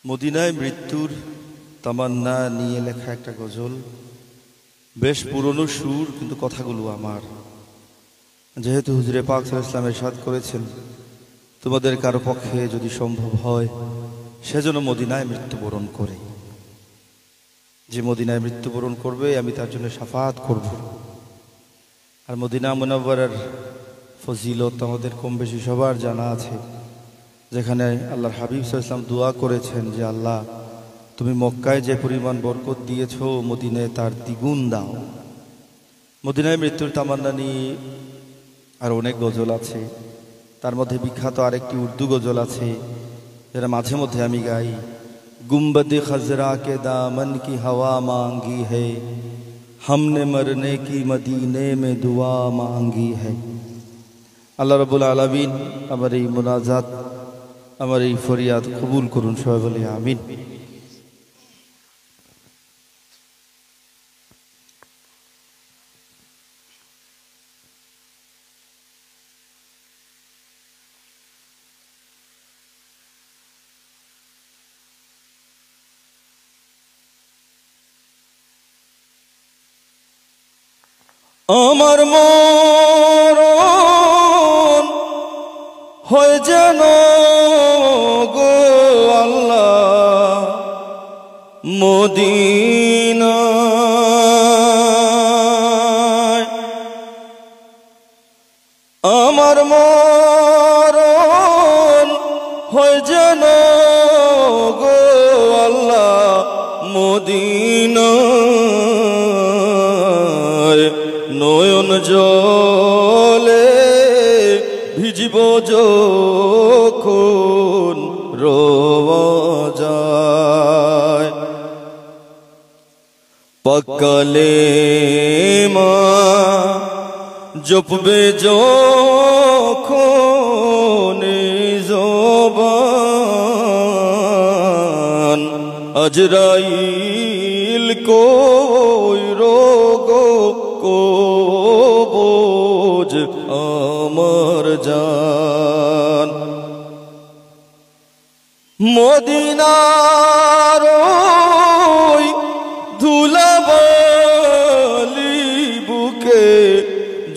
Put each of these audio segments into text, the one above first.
মদিনায় মৃত্যুর তামান্না নিয়ে লেখা একটা গজল। বেশ পুরনো সুর, কিন্তু কথাগুলো আমার। যেহেতু হুজুরে পাক সাল্লাল্লাহু আলাইহি ওয়াসাল্লাম ইরশাদ করেছেন, তোমাদের কারো পক্ষে যদি সম্ভব হয় সেজন্য মদিনায় মৃত্যুবরণ করে। যে মদিনায় মৃত্যুবরণ করবে আমি তার জন্য শাফাআত করব। আর মদিনা মুনাওয়ারার ফজিলত আমাদের কম বেশি সবার জানা আছে, যেখানে আল্লাহর হাবিব সাল্লাল্লাহু আলাইহি ওয়াসাল্লাম দোয়া করেছেন যে আল্লাহ, তুমি মক্কায় যে পরিমাণ বরকত দিয়েছো মদিনায় তার দ্বিগুণ দাও। মদিনায় মৃত্যুর তামান্না নিয়ে আর অনেক গজল আছে। তার মধ্যে বিখ্যাত আরেকটি উর্দু গজল আছে, যেটা মাঝে মধ্যে আমি গাই। गुम्बद खजरा के दामन की हवा मांगी है, हमने मरने की मदीने में दुआ मांगी है। আল্লাহ রাব্বুল আলামিন আমার এই মুনাজাত, আমার এই ফরিয়াদ কবুল করুন, সবাই বলি আমিন। আমার মরণ হয় যেন গো আল্লাহ মদিনায়। আমার মরণ হয় যেন গো আল্লাহ মদিনায়। নয়ন জলে ভিজিব যখন রোয়া যায়, পাকালে মা জপবে যখন জবান। আজরাইল কই রোগ কবজ আমার জান। মদিনার ধুলাবালি বুকে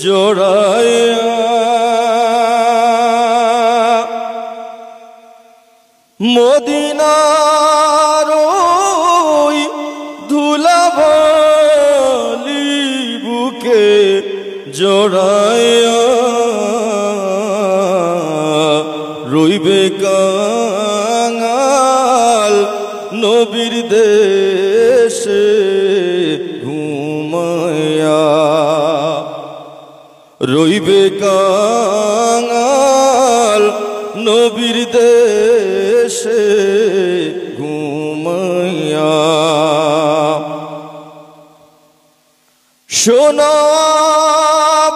জড়ায়া, মদিনার ধুলাবালি বুকে জড়ায়া রইবে কাঙাল নবীর দেশে ঘুমায়া। রইবে কাঙাল নবীর দেশে ঘুমায়া।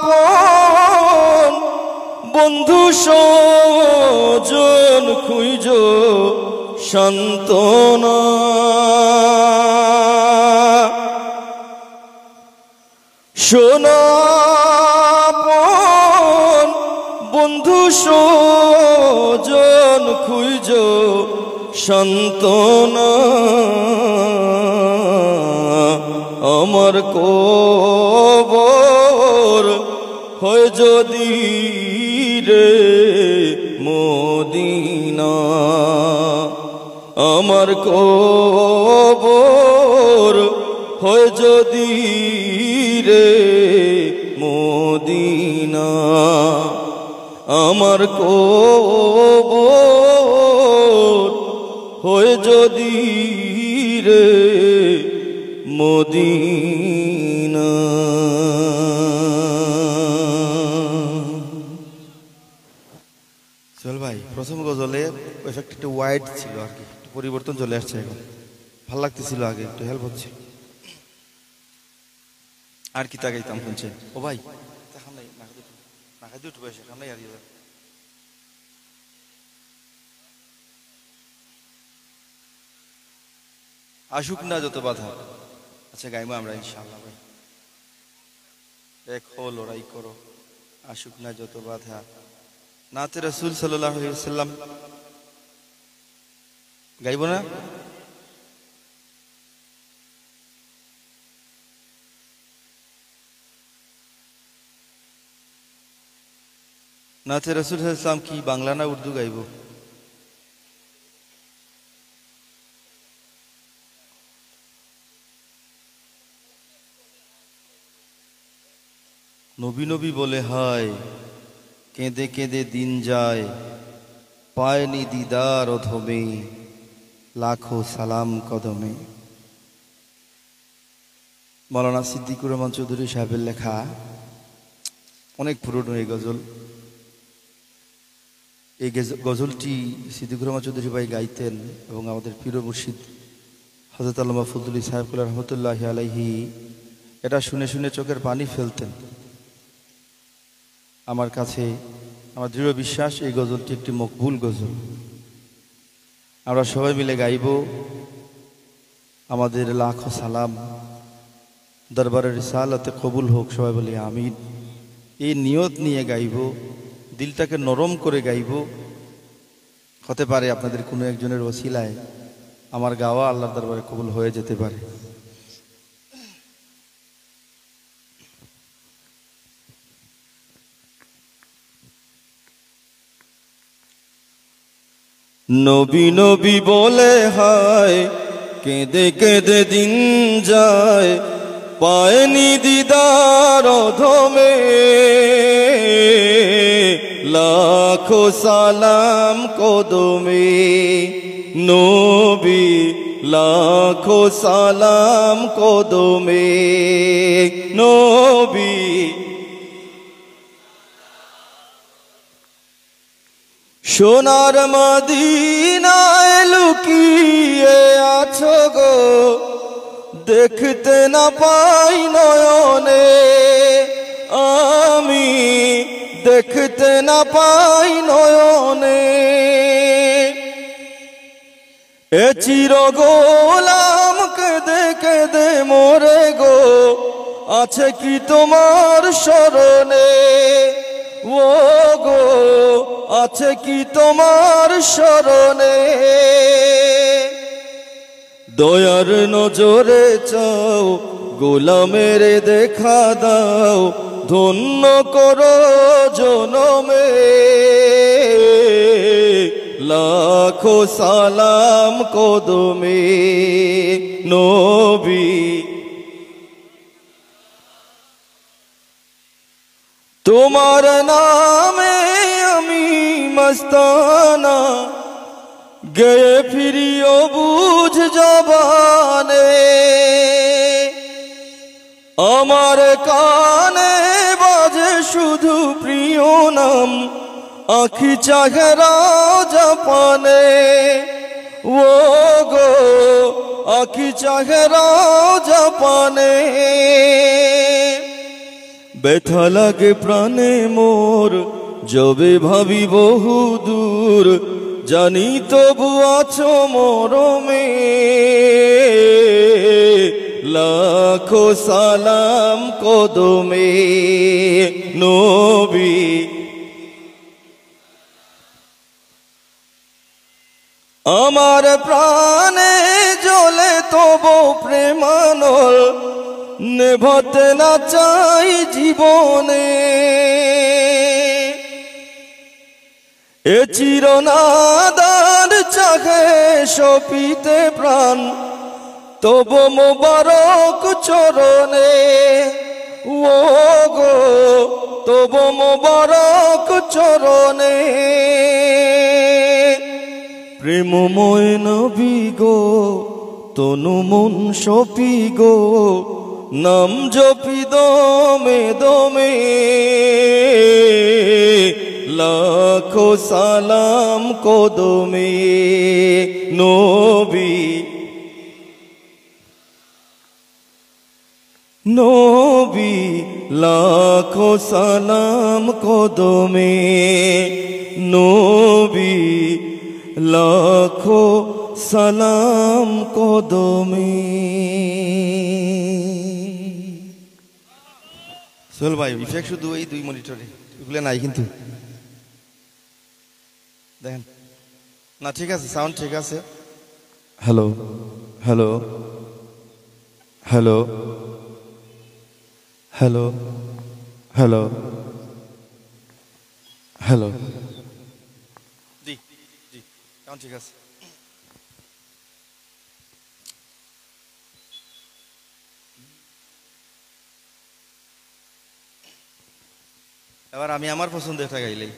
সোনাপন বন্ধু সজন খুঁজ সান্তনা। সোনাপন বন্ধু সজন খুঁজ সান্তনা। আমার কবর হয় যদি রে মদিনা, আমার কবর হয় যদি রে মদিনা। আমার কবর হয় যদি রে মদিনা। চল ভাই, প্রথম গজলে এফেক্ট একটু ওয়াইড ছিল আর কি, একটু পরিবর্তন চলে আসছে এখন। ভাল লাগতেছিল আগে, একটু হেল্প হচ্ছে। আর কি তাকাইতাম শুনছেন? ও ভাই নাকাই দুটো বয়সে সামনে আর আসুক না যত বাধা। আচ্ছা গাইমো আমরা ইনশাআল্লাহ। ভাই দেখো, লড়াই করো, আসুক না যত বাধা। नाते रसूल सल्लल्लाहु अलैहि वसल्लम গাইব না? নাতে রাসূল সাল্লাল্লাহু আলাইহি ওয়াসাল্লাম কি বাংলা না উর্দু গাইব? নবী নবী বলে হায়, কেঁদে কেঁদে দিন যায়, পায়নি দিদার অধমে, লাখো সালাম কদমে। মাওলানা সিদ্দিকুর রহমান চৌধুরী সাহেবের লেখা, অনেক পুরনো এই গজল। এই গজলটি সিদ্দিকুর রহমান চৌধুরী ভাই গাইতেন এবং আমাদের পীর মুর্শিদ হযরত আল্লামা ফজলুল সাহেব রহমতুল্লাহি আলাইহি এটা শুনে শুনে চোখের পানি ফেলতেন। আমার কাছে আমার দৃঢ় বিশ্বাস এই গজলটি একটি মকবুল গজল। আমরা সবাই মিলে গাইব। আমাদের লাখো সালাম দরবারের রিসালাতে কবুল হোক, সবাই বলি আমিন। এই নিয়ত নিয়ে গাইব, দিলটাকে নরম করে গাইব। হতে পারে আপনাদের কোনো একজনের ওসিলায় আমার গাওয়া আল্লাহর দরবারে কবুল হয়ে যেতে পারে। নবী নবী বলে হায়, কেঁদে কেঁদে দিন যায়, পায়নি দিদার অধমে, লাখো সালাম কদমে। নবী লাখো সালাম কদমে, নবী সোনার মদিনায় লুকিয়ে আছো গো, দেখতে না পাই নয়নে, আমি দেখতে না পাই নয়নে। এ চির গোলাম কেঁদে কেঁদে মোরে গো, আছে কি তোমার শরণে? ও গো আছে কি তোমার শরণে? দয়ার নজরে চাও, গোলামের দেখা দাও, ধন্য করো জনমে, লাখো সালাম কদমে। নবী তোমার নামে আমি মস্তানা, গেয়ে ফিরিও বুঝ জবানে, আমার কানে বাজে শুধু প্রিয় নাম, আখি চাহে রাজা পানে। ও গো আখি চাহে রাজা পানে, ব্যথা লাগে প্রাণে মোর, যবে ভাবি বহু দূর, জানি তবু আছো মরমে, লাখো সালাম কদমে। নবী আমার প্রাণে জ্বলে তবু প্রেমানল, নেভাতে না চাই জীবনে। এ চিরনাদার চাহে সপিতে প্রাণ, তব মোবারক চরণে। ও গো তব মোবারক চরণে, প্রেমময় নবী গো, তনু মন সপি গো, নাম জপি দমে দমে, লাখো সালাম কদমে। নবী নবী লাখো সালাম কদমে, নবী লাখো সালাম কদমে। সোহেল ভাই ইফেক্ট শুধু এই দুই মনিটরে, এগুলো নাই কিন্তু দেখেন না। ঠিক আছে, সাউন্ড ঠিক আছে, hello hello hello hello hello hello जी जी কেমন ঠিক আছে এবার আমি আমার পছন্দের একটা গাইলেই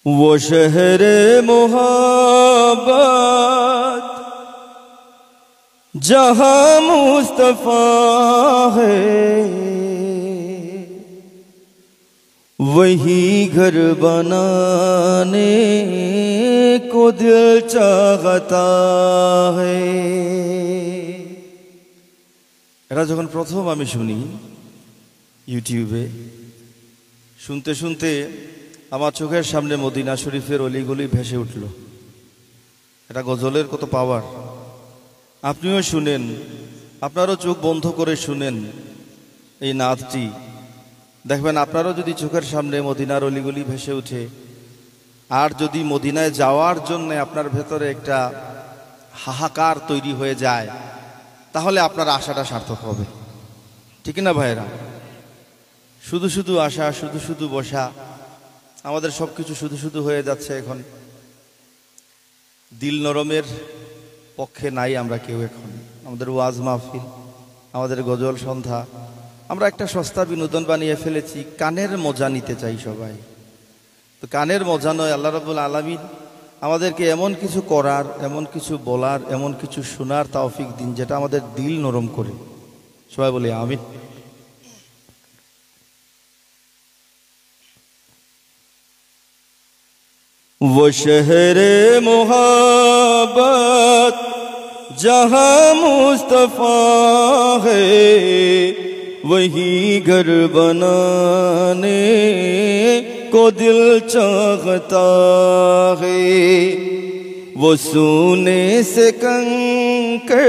वो शहर मोहब्बत जहां मुस्तफा है वही घर बनाने को दिल चाहता है এটা যখন প্রথম আমি শুনি ইউটিউবে শুনতে শুনতে আমার চোখের সামনে মদিনা শরীফের অলিগলি ভেসে উঠল এটা গজলের কত পাওয়ার আপনিও শুনেন আপনারও চোখ বন্ধ করে শুনেন এই নাতটি দেখবেন আপনারও যদি চোখের সামনে মদিনার অলিগলি ভেসে ওঠে আর যদি মদিনায় যাওয়ার জন্য আপনার ভেতরে একটা হাহাকার তৈরি হয়ে যায় তাহলে আপনার আশাটা সার্থক হবে ঠিক না ভাইরা শুধু শুধু আশা শুধু শুধু বসা আমাদের সবকিছু শুধু শুধু হয়ে যাচ্ছে এখন দিল নরমের পক্ষে নাই আমরা কেউ এখন আমাদের ওয়াজ মাহফিল আমাদের গজল সন্ধ্যা আমরা একটা সস্তা বিনোদন বানিয়ে ফেলেছি কানের মজা নিতে চাই সবাই তো কানের মজা নয় আল্লাহ রাব্বুল আলামিন আমাদেরকে এমন কিছু করার এমন কিছু বলার এমন কিছু শোনার তৌফিক দিন যেটা আমাদের দিল নরম করে সবাই বলি আমিন वो शहर मोहब्बत जहां मुस्तफा है वही घर बनाने को दिल चाहता है वो सोने से कंकर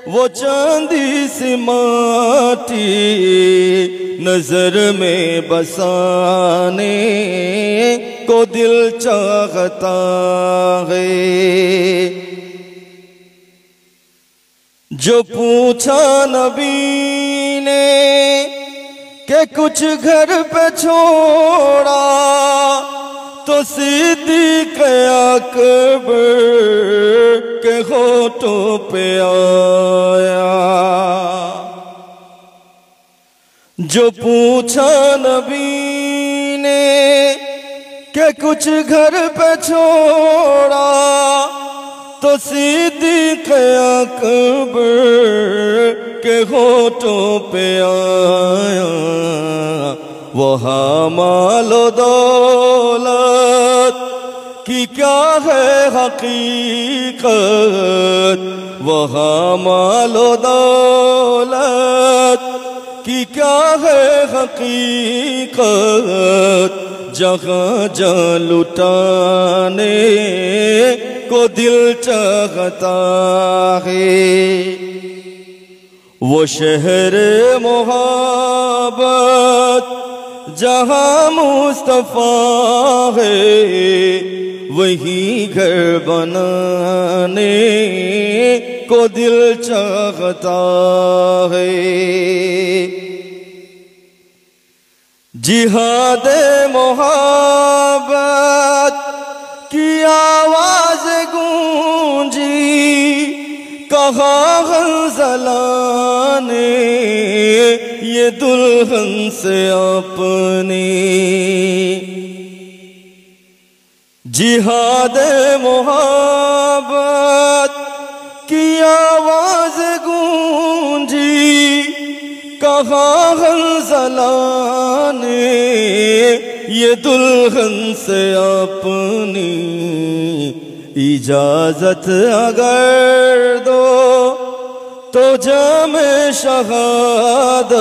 वो चांदी से माटी नजर में बसाने को दिल चाहता है जो पूछा नबी ने कि कुछ घर पे छोड़ा तो सिद्दीक़ अकबर के होठों पे आया जो पूछा नबी ने कि कुछ घर पे छोड़ा तो सिद्दीक़ अकबर के होठों पे आया वहाँ मालो दौलत की क्या है हकीकत वहाँ मालो दौलत की क्या है हकीकत जहाँ जा लुटाने को दिल चाहता है वो शहर मोहब्बत जहाँ मुस्तफा है वही घर बनाने को दिल चाहता है जिहाद मोहब्बत की आवाज गूंजी कहा हंज़ला ने ये दुल्हन से अपनी जिहाद मोहब्बत की आवाज गूंजी कहा हंज़ला ने ये दुल्हन से अपनी इजाजत अगर दो तो जामे शहादत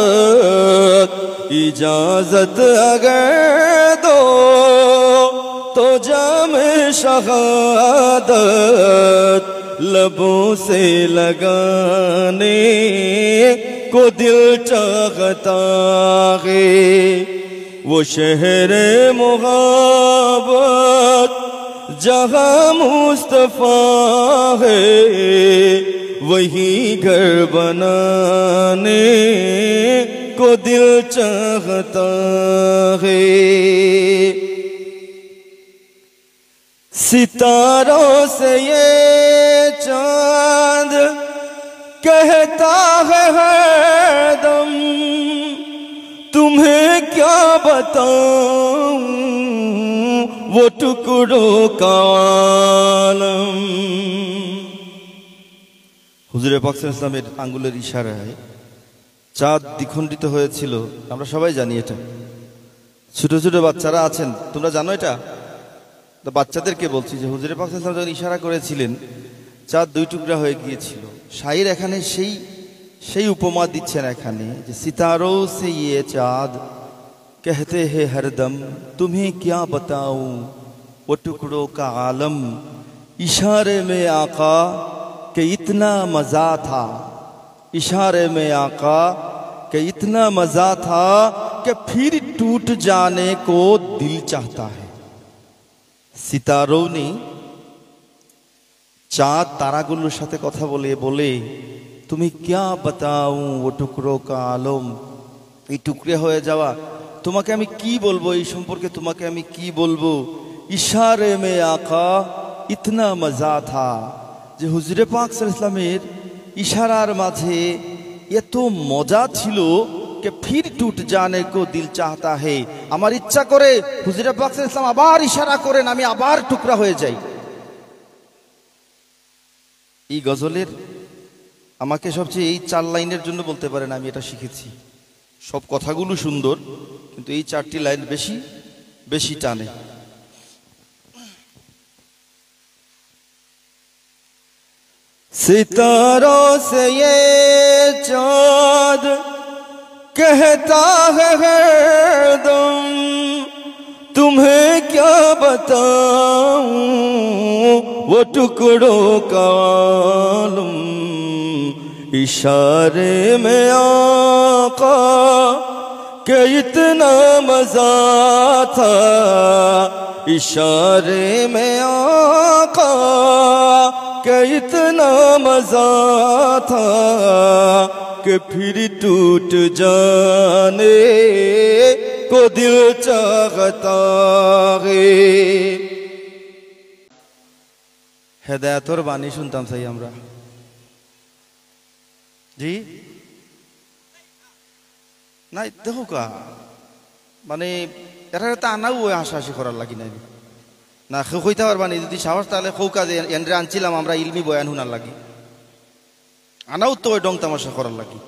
इजाजत अगर दो तो जामे शहादत लबों से लगाने को दिल चाहता है। वो शहर मोहब्बत जहाँ मुस्तफा है, वही घर बनाने को दिल चाहता है। सितारों से ये चांद कहता है हरदम, तुम्हें क्या बताऊं वो टुकड़ों का आलम। হুজুরে পাক সাল্লাল্লাহু আলাইহি ওয়াসাল্লামের আঙ্গুলের ইশারায় চাঁদ দ্বিখণ্ডিত হয়েছিল, আমরা সবাই জানি এটা। ছোট ছোট বাচ্চারা আছেন, তোমরা জানো এটা? তো বাচ্চাদেরকে বলছি যে হুজুরে পাক সাল্লাল্লাহু আলাইহি ওয়াসাল্লাম যখন ইশারা করেছিলেন চাঁদ দুই টুকরা হয়ে গিয়েছিল। শাইর এখানে সেই উপমা দিচ্ছেন এখানে যে সিতারো সে ইয়ে চাঁদ कहते हैं हरदम, तुम्हें क्या बताऊं वो टुकड़ों का आलम। इशारे में आका के इतना मज़ा था, इशारे में आका के इतना मज़ा था कि फिर टूट जाने को दिल चाहता है। सितारों ने चाँद तारागुलोर साथे कथा बोले बोले तुम्हें क्या बताऊं वो टुकड़ों का आलम, এই টুকরে হয়ে যাওয়া তোমাকে আমি কি বলবো, এই সম্পর্কে তোমাকে আমি কি বলবো। ইশারে মে আকা ইতনা মজা থা, যে হুজুরে পাক সাল্লাল্লাহু আলাইহি ওয়াসাল্লামের ইশারার মাঝে এত মজা ছিল যে ফির টুট জানে কো দিল চাহতা হে, আমার ইচ্ছা করে হুজুরে পাক সাল্লাল্লাহু আলাইহি ওয়াসাল্লাম আবার ইশারা করেন আমি আবার টুকরা হয়ে যাই। এই গজলের আমাকে সবচেয়ে এই 4 লাইনের জন্য বলতে পারেন আমি এটা শিখেছি। সব কথাগুলো সুন্দর কিন্তু এই 4টি লাইন বেশি বেশি টানে। सितारों से ये चाँद कहता है हरदम, तुम्हें क्या बताऊं वो टुकड़ों का आलम। इशारे में आका के इतना मज़ा था, इशारे में आका के इतना मज़ा था कि फिर टूट जाने को दिल चाहता है। হেদায়েতর বাণী শুনতাম চাই আমরা। জি নাই দেখো কা মানে এটা তো আনাও ওই হাসাহাসি করার লাগি নাই না, কইতে পারবানি যদি সাহস তাহলে কৌকা যে এন্ড্রে আনছিলাম আমরা ইলমি বয়ান শুনার লাগি, আনাও তো ওই ডং তামাশা করার লাগি,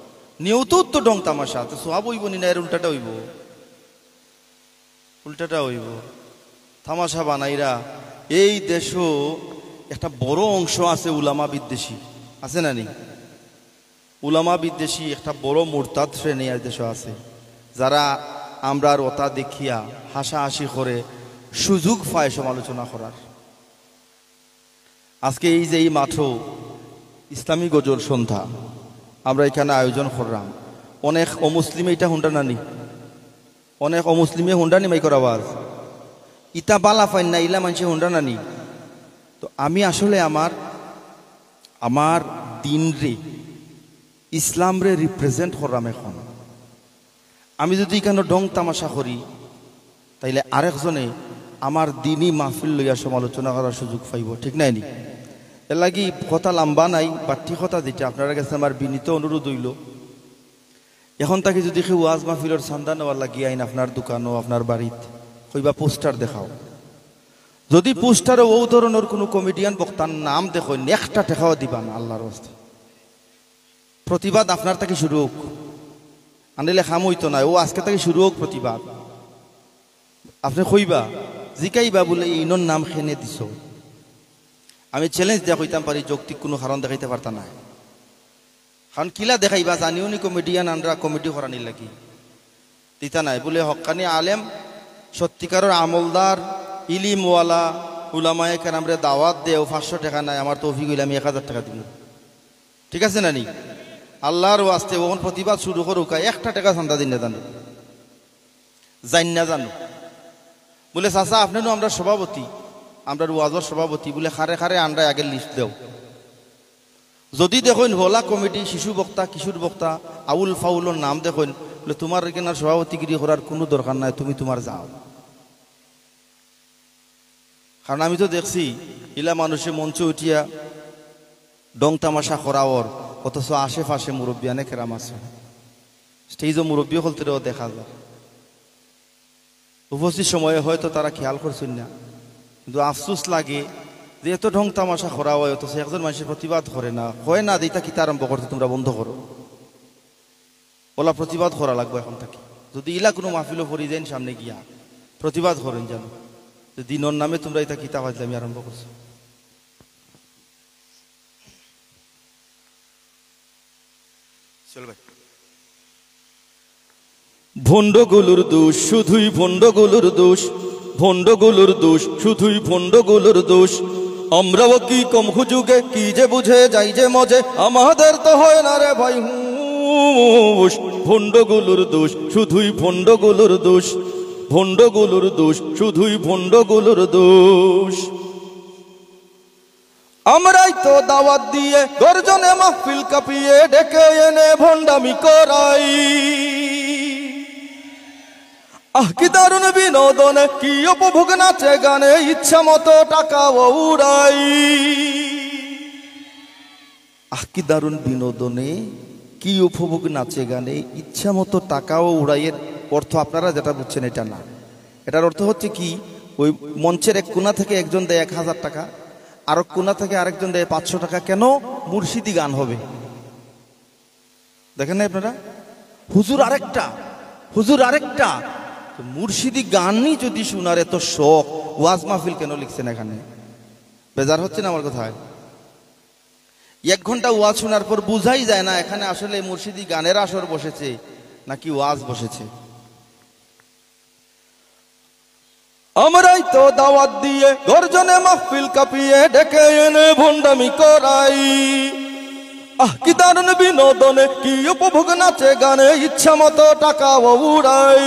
নিয়েও তো ডং তামাশা, তো সোয়াব হইব নি না, এর উল্টাটা হইব, উল্টাটা হইব। তামাশা বানাইরা এই দেশও একটা বড় অংশ আছে উলামা বিদ্বেষী, আছে না নি? উলামা বিদ্বেষী একটা বড় মুরতাদ শ্রেণী আর দেশে আছে, যারা আমরা আর ওটা দেখিয়া হাসাহাসি করে সুযোগ পায় সমালোচনা করার। আজকে এই যে এই মাত্র ইসলামী গজল সন্ধ্যা আমরা এখানে আয়োজন করলাম, অনেক অমুসলিমে এটা হুন্ডা নানি, অনেক অমুসলিমে হুন্ডা নি মাইকর আওয়াজ ইতা বালা ফাইন না ইলা মানুষে হুন্ডা নানি। তো আমি আসলে আমার দিন রে ইসলাম রে রিপ্রেজেন্ট করলাম। এখন আমি যদি এখানে ডং তামাশা করি তাইলে আরেকজনে আমার দিনই মাহফিল লইয়া সমালোচনা করার সুযোগ পাইব, ঠিক নাই নি? এর লাগি কথা লম্বা নাই, বাট্টি কথা যেটা আপনার কাছে আমার বিনীত অনুরোধ হইল, এখন তাকে যদি কেউ ওয়াজ মাহফিলের চান্দা নেওয়ার লাগি আইন আপনার দোকানও আপনার বাড়িত কইবা পোস্টার দেখাও, যদি পোস্টারে ও ধরনের কোনো কমেডিয়ান বক্তার নাম দেখো একটা টেকাও দিবা না আল্লাহর রাস্তায়। প্রতিবাদ আপনার থেকে শুরু হোক, আনিলে খাম হইতো না, ও আজকে থেকে শুরু হোক প্রতিবাদ। আপনি কইবা জিকাইবা বলে ইনর নাম খেনে দিছ, আমি চ্যালেঞ্জ দেওয়া কইতাম পারি যৌক্তিক কোনো কারণ দেখাইতে পারতাম না, কারণ কিলা দেখাইবা জানিও নি কমেডিয়ান আনরা কমেডি করানি লাগি দিতা নাই বলে হক্কানি আলেম সত্যিকারের আমলদার ইলিমওয়ালা উলামায়ে কেরামরে দাওয়াত দেও 500 টাকা নাই আমার তৌফিক হইলে আমি 1000 টাকা দিব ঠিক আছে না নি আল্লাহর ওয়াস্তে ওখন প্রতিবাদ শুরু করুক 1 টাকা চান্দা দিন না জানো জান না জানো বলে চাচা আপনিও আমরা সভাপতি আমরা ওয়াজর সভাপতি বলে খারে খারে আমরা আগে লিস্ট দেও যদি দেখুন হোলা কমিটি শিশু বক্তা কিশোর বক্তা আউল ফাউলর নাম দেখুন বলে তোমার এখানে সভাপতিগিরি করার কোনো দরকার নাই তুমি তোমার যাও কারণ আমি তো দেখছি ইলা মানুষে মঞ্চে উঠিয়া ডং তামাশা করাওর অথচ আশেপাশে মুরব্বিয়ানে কেরাম আছে স্টেজও মুরব্বী হলতেও দেখা যায় উপস্থিত সময়ে হয়তো তারা খেয়াল করছেন না কিন্তু আফসোস লাগে যে এত ঢং তামাশা করা হয় অথচ একজন মানুষের প্রতিবাদ করে না হয় না দিতা কিতা আরম্ভ করতে তোমরা বন্ধ করো ওলা প্রতিবাদ করা লাগবে এখন থেকে যদি ইলা কোনো মাহফিলও পড়ি যান সামনে গিয়া প্রতিবাদ করেন জানো যে দিনর নামে তোমরা এটা কিতা হয়তো আমি আরম্ভ করছো চল ভাই ভণ্ডগুলোর দোষ শুধুই ভণ্ডগুলোর দোষ ভণ্ডগুলোর দোষ শুধুই ভণ্ডগুলোর দোষ আমরাও কি কম হুজুগে কি যে বুঝে যাই যে মজে আমাদের তো হয় না রে ভাই হুশ ভণ্ডগুলোর দোষ শুধুই ভণ্ডগুলোর দোষ ভণ্ডগুলোর দোষ শুধুই ভণ্ডগুলোর দোষ আমরাই তো দাওয়াত দিয়ে গর্জনে মাহফিল কাঁপিয়ে ডেকে এনে ভণ্ডামি করাই কি দারুণ বিনোদনে কি উপভোগ নাচে গানে ইচ্ছা মতো টাকা উড়াই কি দারুণ বিনোদনে কি উপভোগ নাচে গানে ইচ্ছা মতো টাকাও উড়াইয়ের অর্থ আপনারা যেটা বুঝছেন এটা না এটার অর্থ হচ্ছে কি ওই মঞ্চের এক কোণা থেকে একজন দেয় 1000 টাকা আর এক কোণা থেকে আরেকজন দেয় 500 টাকা কেন মুর্শিদি গান হবে দেখেন না আপনারা হুজুর আরেকটা মুর্শিদি গানই যদি শোনার এত শখ ওয়াজ মাহফিল কেন লিখছেন এখানে বেজার হচ্ছে না আমার কথায় 1 ঘন্টা ওয়াজ শোনার পর বুঝাই যায় না এখানে আসলে মুর্শিদি গানের আসর বসেছে নাকি ওয়াজ বসেছে আমরাই তো দাওয়াত দিয়ে গর্জনে মাহফিল কাঁপিয়ে ডেকে এনে ভণ্ডামি করাই কি দারুণ বিনোদনে কি উপভোগ নাচে গানে ইচ্ছা মতো টাকা উড়াই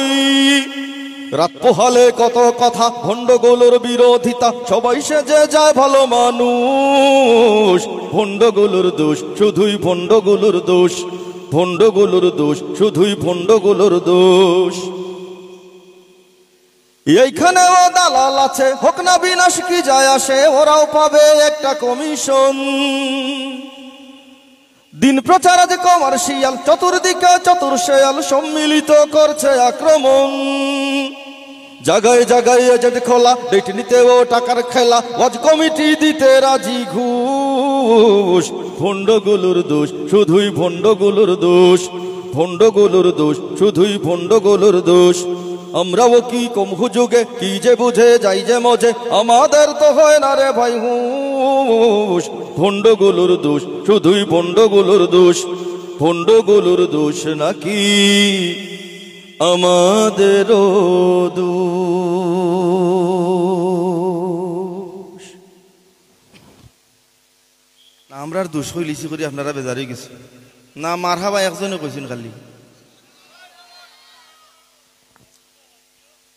রাত পোহালে কত কথা ভণ্ডগুলোর বিরোধিতা সবাই সেজে যায় ভালো মানুষ ভণ্ডগুলোর দোষ শুধুই ভণ্ডগুলোর দোষ ভণ্ডগুলোর দোষ শুধুই ভণ্ডগুলোর দোষ এইখানেও দালাল আছে হোক না বিনাশ কি যায় আসে ওরাও পাবে একটা কমিশন দিন প্রচার আজ কমার্শিয়াল চতুর্দিকে চতুর্শেয়াল সম্মিলিত করছে আক্রমণ জায়গায় জায়গায় এজেন্ট খোলা ডেট নিতেও টাকার খেলা ওয়াজ কমিটি দিতে রাজি ঘুষ ভণ্ডগুলোর দোষ শুধুই ভণ্ডগুলোর দোষ ভণ্ডগুলোর দোষ শুধুই ভণ্ডগুলোর দোষ আমরাও কি কম হুজুগে কি যে বুঝে যাই যে মজে আমাদের তো হয় না রে ভাই হুশ ভণ্ডগুলোর দোষ শুধুই ভণ্ডগুলোর দোষ ভণ্ডগুলোর দোষ নাকি আমাদেরও দোষ আমরার দোষ হইলিছি করে আপনারা বেজারি গেছে না মারহাবা একজনে কইছেন খালি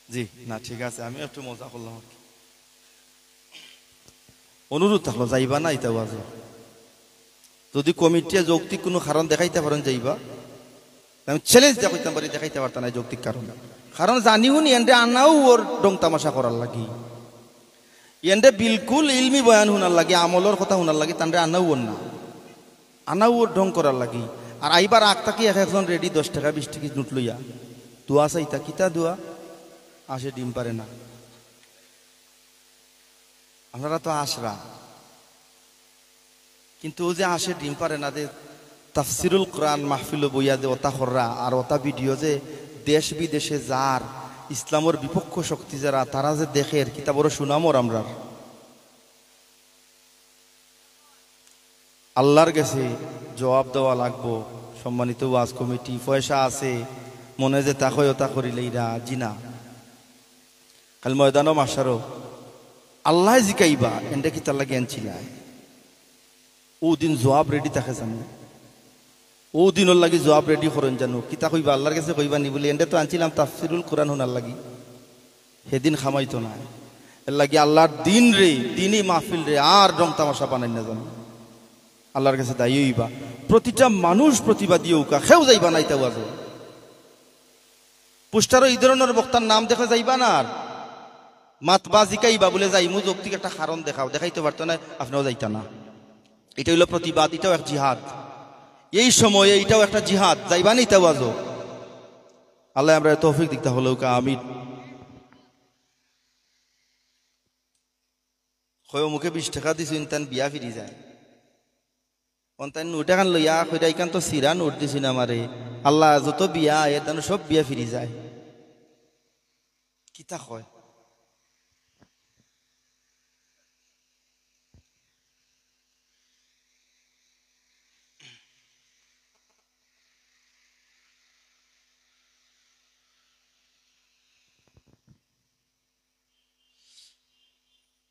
জি না ঠিক আছে আমি একটু মজা করলাম অনুরোধ থাকলো যাইবা না এটা বাজে যদি কমিটি যৌক্তিক কোনো কারণ দেখাইতে পারেন যাইবা আমি চ্যালেঞ্জ দেখাইতাম পারি দেখাইতে পারতাম না যৌক্তিক কারণ জানিও নি এন্ডে আনাও ওর ডং তামাশা করার লাগি এন্ডে বিলকুল ইলমি বয়ান শুনার লাগে আমলের কথা শুনার লাগে তান্ডে আনাও ওর না আনাও ওর ঢং করার লাগি আর আইবার আগ তাকি একজন রেডি 10 টাকা 20 টাকা নোট লইয়া দোয়া চাইতা কিতা দোয়া আসে ডিম পারে না আপনারা তো আসরা কিন্তু ও যে আসে ডিম পারে না যে তাফসিরুল কোরআন মাহফিল বইয়া যে ওতা খররা আর ওতা ভিডিও যে দেশ বিদেশে যার ইসলামের বিপক্ষ শক্তি যারা তারা যে দেখের কিতা বড় সুনামর আমরা আল্লাহর কাছে জবাব দেওয়া লাগবো সম্মানিত ওয়াজ কমিটি পয়সা আছে মনে যে তা হয় ওতা করিলেইরা জিনা কাল ময়দানও মাসারও আল্লাহ জিকাইবা এন্ডে কি তার লাগে আনছিলাই ও দিন জবাব রেডি থাকে জানো ও দিনের লাগি জবাব রেডি করেন জানো কিতা কইবা আল্লাহর কাছে কইবা নি বলি এন্ডে তো আনছিলাম তাফসিরুল কোরআন হোনার লাগি সেদিন খামাইতো না এর লাগি আল্লাহর দিন রে দিনই মাহফিল রে আর রং তামাশা বানাই না জানো আল্লাহর কাছে দায়ী হইবা প্রতিটা মানুষ প্রতিবাদী উকা খেউ যাইবা নাই তাও আজ পোস্টারও এই ধরনের বক্তার নাম দেখা যাইবা না আর মাতবা জিকাইবা বলে যাই মু যৌক্তিক একটা কারণ দেখাও দেখাইতে পারতো না আপনাও যাইতা না এটা হইল প্রতিবাদ এটাও এক জিহাদ এই সময়ে এটাও একটা জিহাদ যাইবা নি তাও আজ আল্লাহ আমরা তৌফিক দিকতা হলো আমিন হয় মুখে 20 টাকা দিছুন তান বিয়া ফিরি যায় অন্তান নোটাখান লইয়া খৈরাইকান তো সিরা নোট দিছুন আমারে আল্লাহ যত বিয়া আয়ে তান সব বিয়া ফিরি যায় কিতা কয়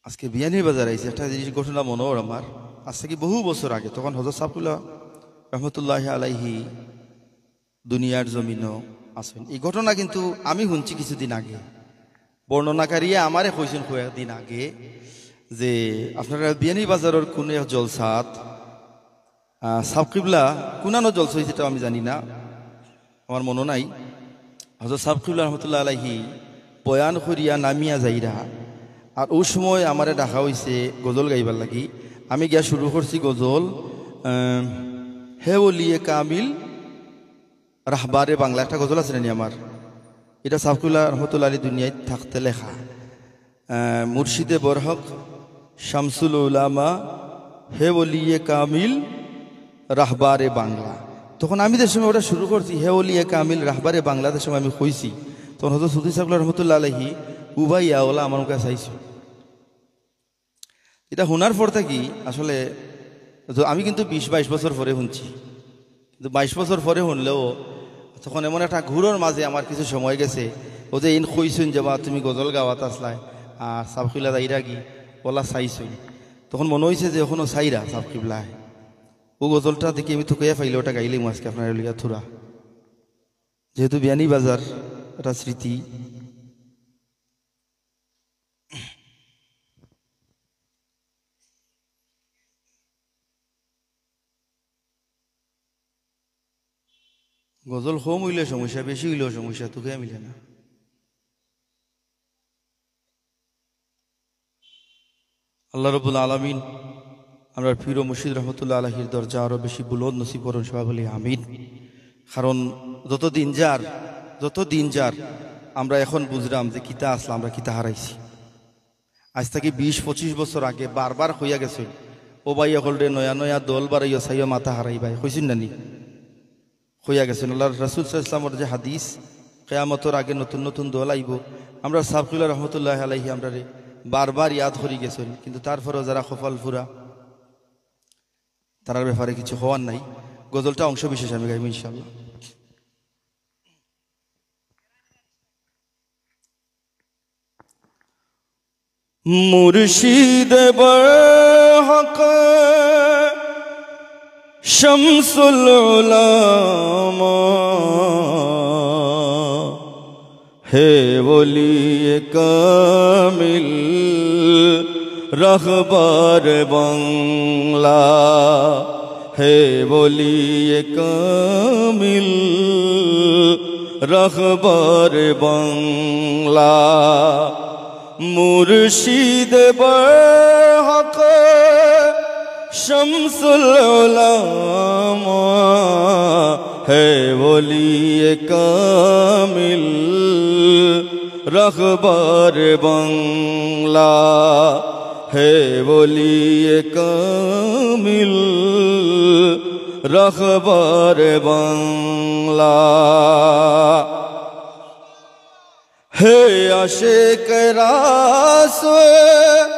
আজকে বিয়ানীর বাজার আইছে একটা জিনিস ঘটনা মনে হল আমার আজ থেকে বহু বছর আগে তখন হযরত সাফুল্লাহ রহমতুল্লাহ আলাইহি দুনিয়ার জমিনও আসেন এই ঘটনা কিন্তু আমি শুনছি কিছুদিন আগে বর্ণনাকারীয়ে আমারে কইছেন কয়েকদিন আগে যে আপনারা বিয়ানীর বাজারের কোন এক জলসাত সাবকিবলা কোনানো জলসা হয়েছে এটা আমি জানি না আমার মনে নাই হযরত সাবকিবলা রহমতুল্লাহ আলাইহি বয়ান করিয়া নামিয়া যাইরা আর ওই সময় আমারে ডাকা হয়েছে গজল গাইবার লাগি আমি গিয়া শুরু করছি গজল হে ওলিয়ে কামিল রাহবারে বাংলা একটা গজল আছে নানি আমার এটা সাফকুল্লাহ রহমতুল্লাহ আলী দুনিয়ায় থাকতে লেখা মুর্শিদে বরহক শামসুল উলামা হে ওলিয়ে কামিল রাহবারে বাংলা তখন আমি যে সময় ওটা শুরু করছি হে ওলিয়ে কামিল রাহবারে বাংলাদেশ সময় আমি কইছি তখন হয়তো সুদী সাফকুল্লাহ রহমতুল্লাহ আলহী উবাই ওলা আমার কাছে চাইছো এটা শোনার পর থাকি আসলে আমি কিন্তু 20-22 বছর পরে শুনছি কিন্তু 22 বছর পরে শুনলেও তখন এমন একটা ঘুরোর মাঝে আমার কিছু সময় গেছে ও যে ইন কইছুন যাবা তুমি গজল গাওয়াত আসলাই আর সাবকিবলা যাইরা কি ওলা চাইছুন তখন মনে হয়েছে যে এখনো চাইরা সাবকিবলায় ও গজলটা দেখি আমি তোকে পাইলে ওটা গাইলাম আজকে আপনার লিগা থুরা যেহেতু বিয়ানী বাজার একটা স্মৃতি গজল কম হইলে সমস্যা বেশি হইলেও সমস্যা তোকে মিলে না আল্লাহ রাব্বুল আলামিন আমরা পীর মুর্শিদ রহমতুল্লাহ আলাইহির দরজা আরো বেশি বুলন্দ নসিব করুন সবাই বলি আমিন কারণ যত দিন যার আমরা এখন বুঝলাম যে কিতা আসলাম আমরা কিতা হারাইছি আজ থেকে 20-25 বছর আগে বারবার হইয়া গেছে ও ভাই হলরে নয়া নয়া দল বাড়াইয়া চাইয়া মাথা হারাই ভাই কইছেন নানি হইয়া গেছেন আল্লাহর রাসূল সাল্লাল্লাহু আলাইহি ওয়াসাল্লামের যে হাদিস কিয়ামতের আগে নতুন নতুন দল আইব আমরা সাফকুল্লাহ রহমতুল্লাহ আলাইহি আমরা বারবার ইয়াদ করি গেছেন কিন্তু তারপরেও যারা কপাল ফুরা তার ব্যাপারে কিছু হওয়ার নাই গজলটা অংশ বিশেষ আমি গাইব ইনশাআল্লাহ মুর্শিদ বরহক শামসুল উলামা হে ওলিয়ে কামিল রাহবার বাংলা হে ওলিয়ে কামিল রাহবার বাংলা মুর্শিদ বরহক শামসুল উলামা হে ওলিয়ে কামিল রাহবার বাংলা হে ওলিয়ে কামিল রাহবার বাংলা হে আশিক রাসূল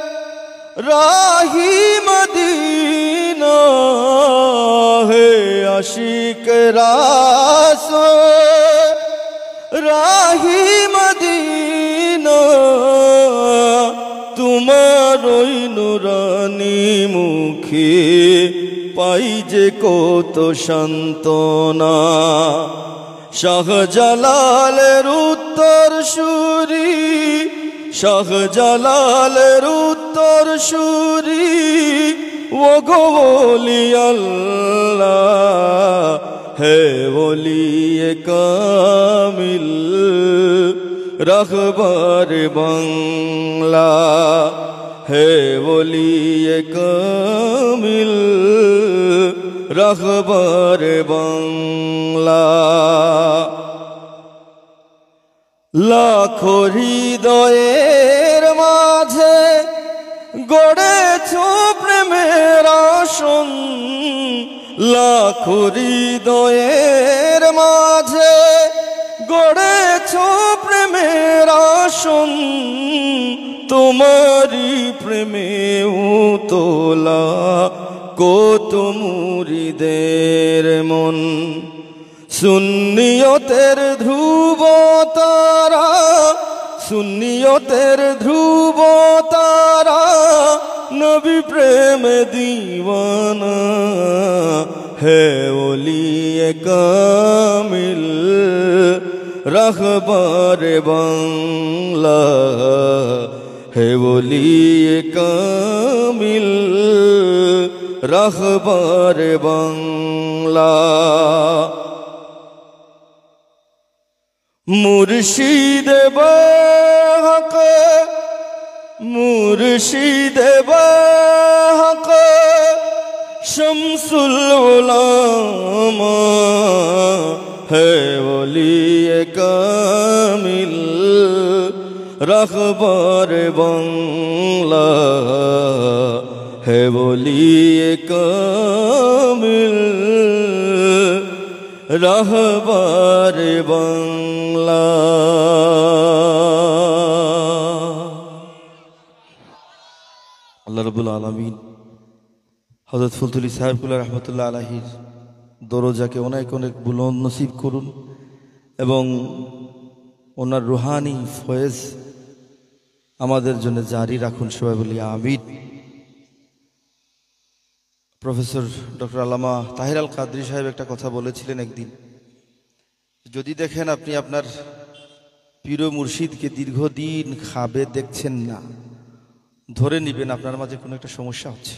রাহি মদিনা হে আশিক রাসূল রাহি মদিনা তোমার ওই নুরানি মুখে পাই যে কত সান্ত্বনা। শাহজালালের উত্তর সুরি, শাহজালালের উত্তর সুরি, ও গো ওলি আল্লাহ হে ওলিয়ে কামিল রাহবার বাংলা, হে ওলিয়ে কামিল রাহবার বাংলা। লাখো হৃদয়ের মাঝে গড়েছ প্রেমের আসন, লাখো হৃদয়ের মাঝে গড়েছ প্রেমের আসন, তোমারি প্রেমে তোলা কত মুরিদের মন। সুন্নিয়তের ধ্রুব তারা, সুন্নিয়তের ধ্রুব তারা, নবী প্রেম দিওয়ানা, হে ওলিয়ে কামিল রাহবার বাংলা, হে ওলিয়ে কামিল রাহবার বাংলা। মুর্শিদ বাহক, মুর্শিদ বাহক, শামসুল উলামা, হে ওলিয়ে কামিল রাহবার বাংলা, হে ওলিয়ে কামিল রাহবার বাংলা। আল্লাহ রাব্বুল আলামিন হযরত ফুলতুলি সাহেবুল্লাহ রহমতুল্লাহ আলাইহির দরজাকে অনেক অনেক বুলন্দ নসিব করুন এবং ওনার রুহানি ফয়েজ আমাদের জন্য জারি রাখুন, সবাই বলি আমিন। প্রফেসর ডক্টর আল্লামা তাহির আল কাদরি সাহেব একটা কথা বলেছিলেন একদিন, যদি দেখেন আপনি আপনার পীর মুর্শিদকে দীর্ঘদিন খাবে দেখছেন না, ধরে নিবেন আপনার মাঝে কোনো একটা সমস্যা হচ্ছে,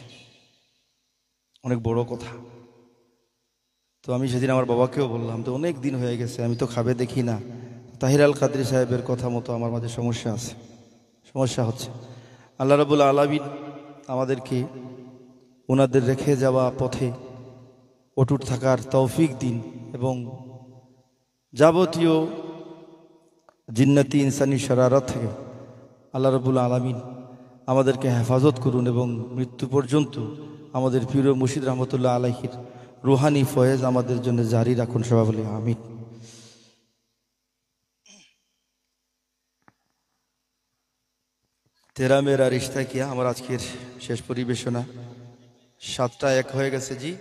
অনেক বড় কথা। তো আমি সেদিন আমার বাবাকেও বললাম, তো অনেক দিন হয়ে গেছে আমি তো খাবে দেখি না, তাহির আল কাদরি সাহেবের কথা মতো আমার মাঝে সমস্যা আছে, সমস্যা হচ্ছে। আল্লাহ রাব্বুল আলামিন আমাদেরকে ওনাদের রেখে যাওয়া পথে অটুট থাকার তৌফিক দিন এবং যাবতীয় জিন্নাতি ইনসানি শরারত থেকে আল্লাহ রাব্বুল আলামিন আমাদেরকে হেফাজত করুন এবং মৃত্যু পর্যন্ত আমাদের পীর মুর্শিদ রহমতুল্লাহ আলাইহির রুহানি ফয়েজ আমাদের জন্য জারি রাখুন, সবাই বলি আমিন। তেরা মেরা রিশতা কিয়া আমার আজকের শেষ পরিবেশনা, 7:01 হয়ে গেছে জি।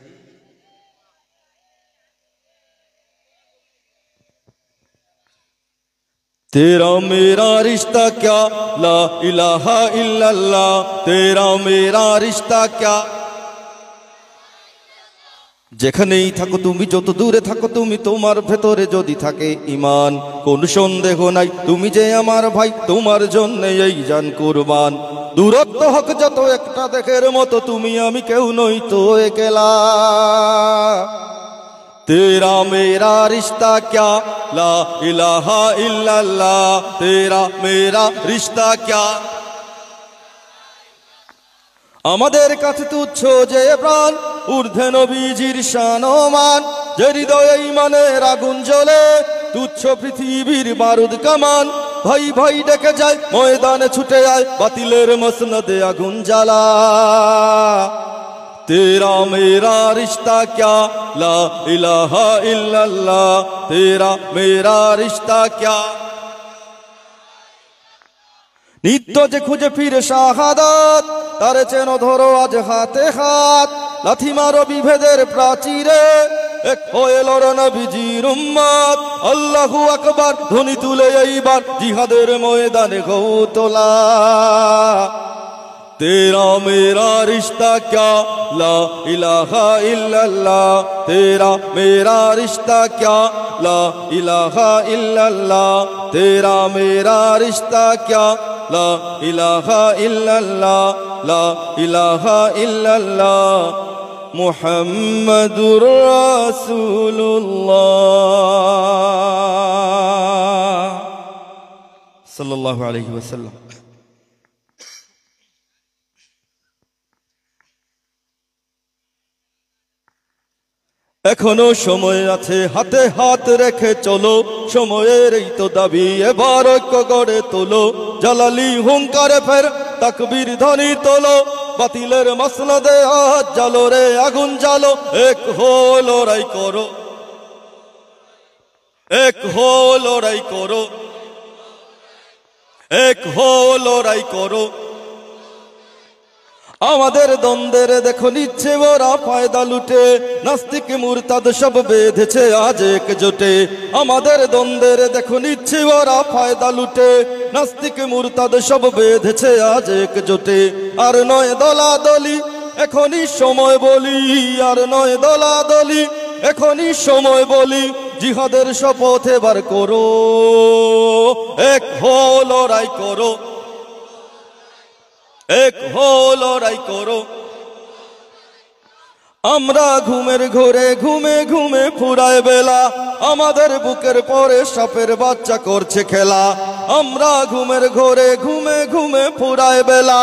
तेरा मेरा रिश्ता क्या ला इलाहा इल्लल्लाह, तेरा मेरा रिश्ता क्या। যেখানেই থাকো তুমি, যত দূরে থাকো তুমি, তোমার ভেতরে যদি থাকে ঈমান, কোন সন্দেহ নাই তুমি যে আমার ভাই, তোমার জন্য এই জান কুরবান। দূরত্ব হোক যত একটা দেখের মতো, তুমি আমি কেউ নই তো একলা। तेरा मेरा रिश्ता क्या ला इलाहा इल्लल्लाह, तेरा मेरा रिश्ता क्या। আমাদের কাছে তুচ্ছ যে প্রাণ, ঊর্ধ্বে নবীজির শানমান, যে হৃদয়ে ঈমানের আগুন জ্বলে, তুচ্ছ পৃথিবীর বারুদ কামান। ভাই ভাই ডেকে যায় ময়দানে ছুটে আয়, বাতিলের মসনদে আগুন জ্বালা। तेरा मेरा रिश्ता क्या ला इलाहा इल्लल्लाह, तेरा मेरा रिश्ता क्या। নিত্য যে খুঁজে ফিরে শাহাদাত, তারে চেন ধরো আজ হাতে হাত। লাথি মারো বিভেদের প্রাচীরে, এক হয়ে লড়ো নবীজির উম্মত। আল্লাহু আকবার ধ্বনি তুলে এইবার জিহাদের ময়দানে গৌ তোলা। तेरा मेरा रिश्ता क्या ला इलाहा इल्लल्लाह, तेरा मेरा रिश्ता क्या ला इलाहा इल्लल्लाह, तेरा मेरा रिश्ता क्या ला इलाहा इल्लल्लाह, ला इलाहा इल्लल्लाह मुहम्मदुर रासूलुल्लाह सल्लल्लाहु अलैहि वसल्लम। এখনো সময় আছে, হাতে হাত রেখে চলো, সময়ের এই তো দাবি, এবার ঐক্য গড়ে তোলো, জালালি হুঙ্কারে ফের তাকবীর ধ্বনি তোলো, বাতিলের মাসনদে আজ জ্বালো রে আগুন জ্বালো, এক হো লড়াই করো, এক হো লড়াই করো, এক হো লড়াই করো। আমাদের দ্বন্দ্বের দেখো নিচ্ছে ওরা ফায়দা লুটে, নাস্তিক মুরতাদ সব বেঁধেছে আজ একজোটে, আমাদের দ্বন্দ্বের দেখো নিচ্ছে ওরা ফায়দা লুটে, নাস্তিক মুরতাদ সব বেঁধেছে আজ একজোটে। আর নয় দলাদলি এখনই সময় বলি, আর নয় দলাদলি এখনই সময় বলি, জিহাদের শপথ এবার করো, এক হো লড়াই করো, এক হো লড়াই করো। আমরা ঘুমের ঘোরে ঘুমে ঘুমে ফুরায় বেলা, আমাদের বুকের পরে সাপের বাচ্চা করছে খেলা, আমরা ঘুমের ঘোরে ঘুমে ঘুমে ফুরায় বেলা,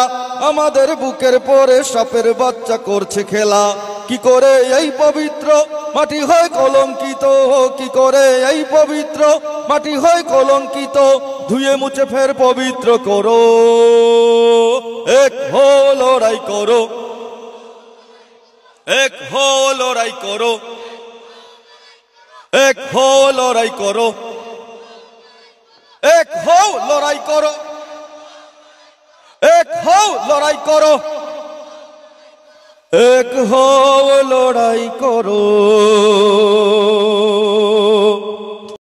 আমাদের বুকের পরে সাপের বাচ্চা করছে খেলা। কি করে এই পবিত্র মাটি হয় কলঙ্কিত, কি করে এই পবিত্র মাটি হয় কলঙ্কিত, ধুয়ে মুছে ফের পবিত্র করো, এক হো লড়াই করো, এক হো লড়াই করো, এক হো লড়াই করো, এক হো লড়াই করো, এক হো লড়াই করো, এক হো লড়াই করো।